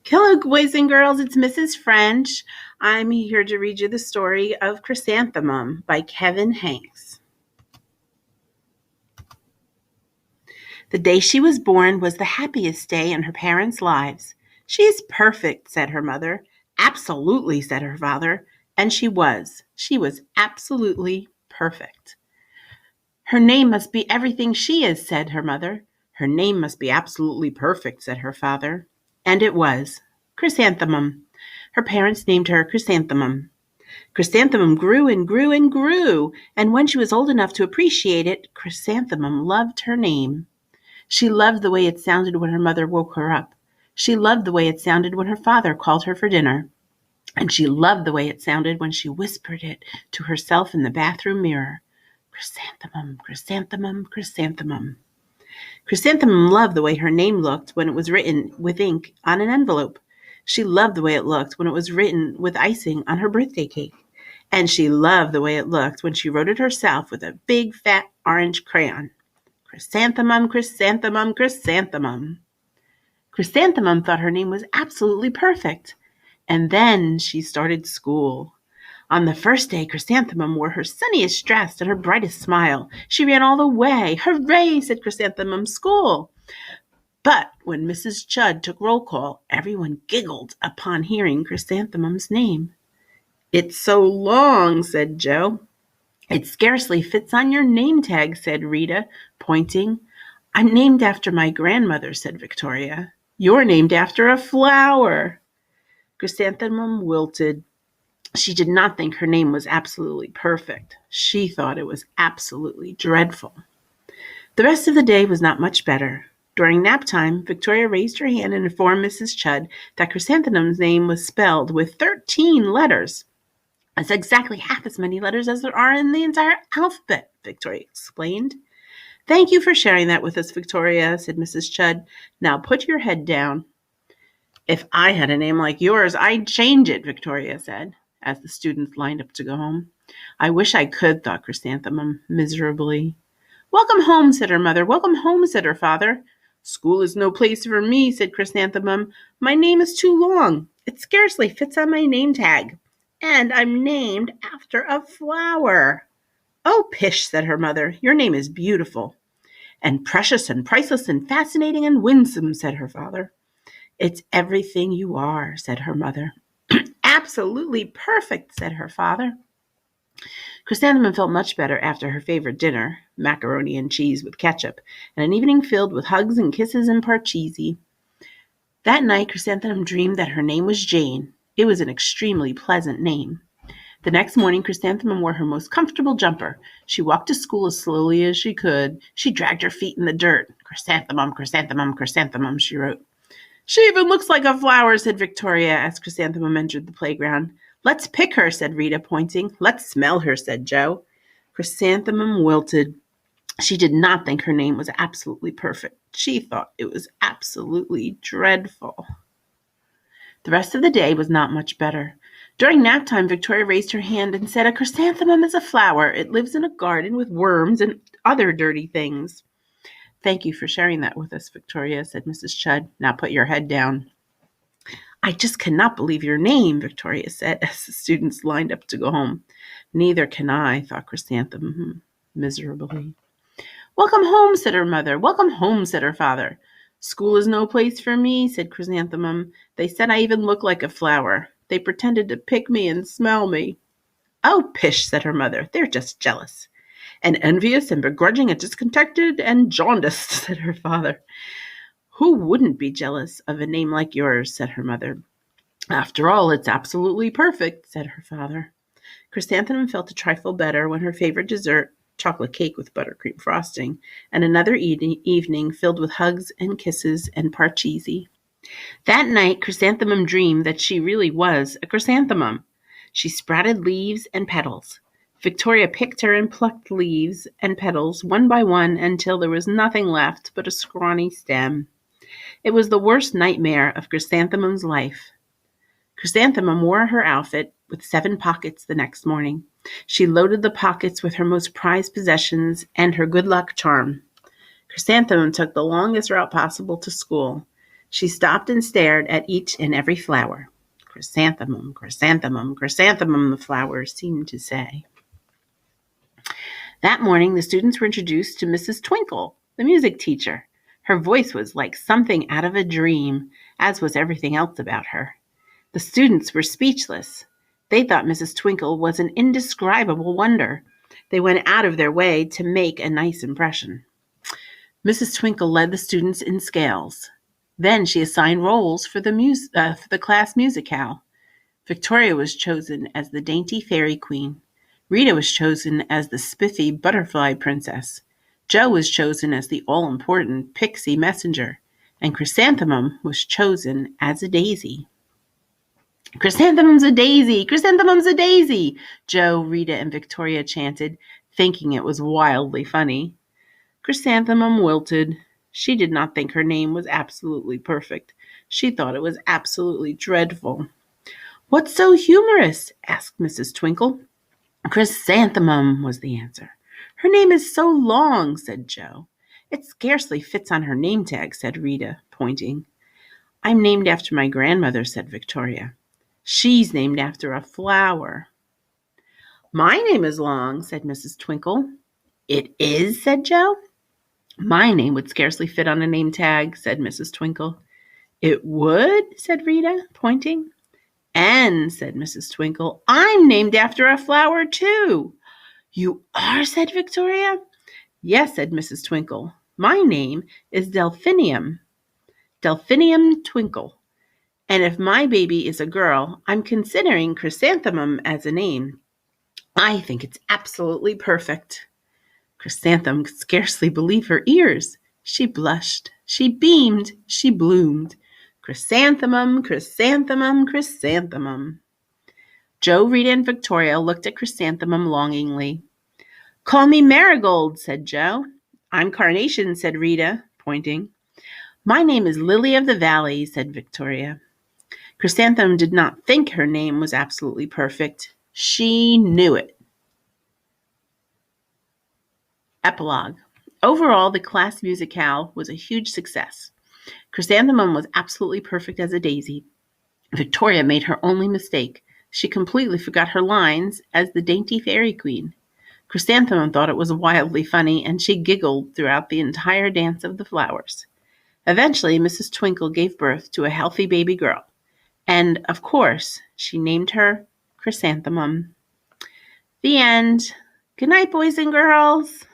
Hello, boys and girls. It's Mrs. French. I'm here to read you the story of Chrysanthemum by Kevin Hanks. The day she was born was the happiest day in her parents' lives. "She is perfect," said her mother. "Absolutely," said her father. And she was. She was absolutely perfect. "Her name must be everything she is," said her mother. "Her name must be absolutely perfect," said her father. And it was. Chrysanthemum. Her parents named her Chrysanthemum. Chrysanthemum grew and grew and grew, and when she was old enough to appreciate it, Chrysanthemum loved her name. She loved the way it sounded when her mother woke her up. She loved the way it sounded when her father called her for dinner. And she loved the way it sounded when she whispered it to herself in the bathroom mirror. Chrysanthemum, chrysanthemum, chrysanthemum. Chrysanthemum loved the way her name looked when it was written with ink on an envelope. She loved the way it looked when it was written with icing on her birthday cake. And she loved the way it looked when she wrote it herself with a big, fat orange crayon. Chrysanthemum, chrysanthemum, chrysanthemum. Chrysanthemum thought her name was absolutely perfect. And then she started school. On the first day, Chrysanthemum wore her sunniest dress and her brightest smile. She ran all the way. "Hooray," said Chrysanthemum, "school." But when Mrs. Chudd took roll call, everyone giggled upon hearing Chrysanthemum's name. "It's so long," said Joe. "It scarcely fits on your name tag," said Rita, pointing. "I'm named after my grandmother," said Victoria. "You're named after a flower." Chrysanthemum wilted. She did not think her name was absolutely perfect. She thought it was absolutely dreadful. The rest of the day was not much better. During nap time, Victoria raised her hand and informed Mrs. Chudd that Chrysanthemum's name was spelled with 13 letters. "That's exactly half as many letters as there are in the entire alphabet," Victoria explained. "Thank you for sharing that with us, Victoria," said Mrs. Chudd. "Now put your head down." "If I had a name like yours, I'd change it," Victoria said, as the students lined up to go home. "I wish I could," thought Chrysanthemum miserably. "Welcome home," said her mother. "Welcome home," said her father. "School is no place for me," said Chrysanthemum. "My name is too long. It scarcely fits on my name tag. And I'm named after a flower." "Oh, pish," said her mother. "Your name is beautiful." "And precious and priceless and fascinating and winsome," said her father. "It's everything you are," said her mother. "Absolutely perfect," said her father. Chrysanthemum felt much better after her favorite dinner, macaroni and cheese with ketchup, and an evening filled with hugs and kisses and parcheesi. That night, Chrysanthemum dreamed that her name was Jane. It was an extremely pleasant name. The next morning, Chrysanthemum wore her most comfortable jumper. She walked to school as slowly as she could. She dragged her feet in the dirt. "Chrysanthemum, chrysanthemum, chrysanthemum," she wrote. "She even looks like a flower," said Victoria as Chrysanthemum entered the playground. "Let's pick her," said Rita, pointing. "Let's smell her," said Joe. Chrysanthemum wilted. She did not think her name was absolutely perfect. She thought it was absolutely dreadful. The rest of the day was not much better. During nap time, Victoria raised her hand and said, "A chrysanthemum is a flower. It lives in a garden with worms and other dirty things." "Thank you for sharing that with us, Victoria," said Mrs. Chudd. "Now put your head down." "I just cannot believe your name," Victoria said as the students lined up to go home. "Neither can I," thought Chrysanthemum miserably. "Welcome home," said her mother. "Welcome home," said her father. "School is no place for me," said Chrysanthemum. "They said I even look like a flower. They pretended to pick me and smell me." "Oh, pish," said her mother. "They're just jealous." "And envious and begrudging and discontented and jaundiced," said her father. "Who wouldn't be jealous of a name like yours?" said her mother. "After all, it's absolutely perfect," said her father. Chrysanthemum felt a trifle better when her favorite dessert, chocolate cake with buttercream frosting, and another evening filled with hugs and kisses and parcheesi. That night, Chrysanthemum dreamed that she really was a chrysanthemum. She sprouted leaves and petals. Victoria picked her and plucked leaves and petals one by one until there was nothing left but a scrawny stem. It was the worst nightmare of Chrysanthemum's life. Chrysanthemum wore her outfit with 7 pockets the next morning. She loaded the pockets with her most prized possessions and her good luck charm. Chrysanthemum took the longest route possible to school. She stopped and stared at each and every flower. Chrysanthemum, chrysanthemum, chrysanthemum, the flowers seemed to say. That morning, the students were introduced to Mrs. Twinkle, the music teacher. Her voice was like something out of a dream, as was everything else about her. The students were speechless. They thought Mrs. Twinkle was an indescribable wonder. They went out of their way to make a nice impression. Mrs. Twinkle led the students in scales. Then she assigned roles for the class musicale. Victoria was chosen as the dainty fairy queen. Rita was chosen as the spiffy butterfly princess. Jo was chosen as the all-important pixie messenger. And Chrysanthemum was chosen as a daisy. Chrysanthemum's a daisy! Chrysanthemum's a daisy! Jo, Rita, and Victoria chanted, thinking it was wildly funny. Chrysanthemum wilted. She did not think her name was absolutely perfect. She thought it was absolutely dreadful. "What's so humorous?" asked Mrs. Twinkle. "Chrysanthemum," was the answer. "Her name is so long," said Jo. "It scarcely fits on her name tag," said Rita, pointing. "I'm named after my grandmother," said Victoria. "She's named after a flower." "My name is long," said Mrs. Twinkle. "It is?" said Jo. "My name would scarcely fit on a name tag," said Mrs. Twinkle. "It would?" said Rita, pointing. "And," said Mrs. Twinkle, "I'm named after a flower, too." "You are?" said Victoria. "Yes," said Mrs. Twinkle. "My name is Delphinium Twinkle. And if my baby is a girl, I'm considering Chrysanthemum as a name. I think it's absolutely perfect." Chrysanthemum could scarcely believe her ears. She blushed, she beamed, she bloomed. Chrysanthemum, chrysanthemum, chrysanthemum. Jo, Rita, and Victoria looked at Chrysanthemum longingly. "Call me Marigold," said Jo. "I'm Carnation," said Rita, pointing. "My name is Lily of the Valley," said Victoria. Chrysanthemum did not think her name was absolutely perfect. She knew it. Epilogue. Overall, the class musicale was a huge success. Chrysanthemum was absolutely perfect as a daisy. Victoria made her only mistake. She completely forgot her lines as the dainty fairy queen. Chrysanthemum thought it was wildly funny, and she giggled throughout the entire dance of the flowers. Eventually, Mrs. Twinkle gave birth to a healthy baby girl, and, of course, she named her Chrysanthemum. The end. Good night, boys and girls.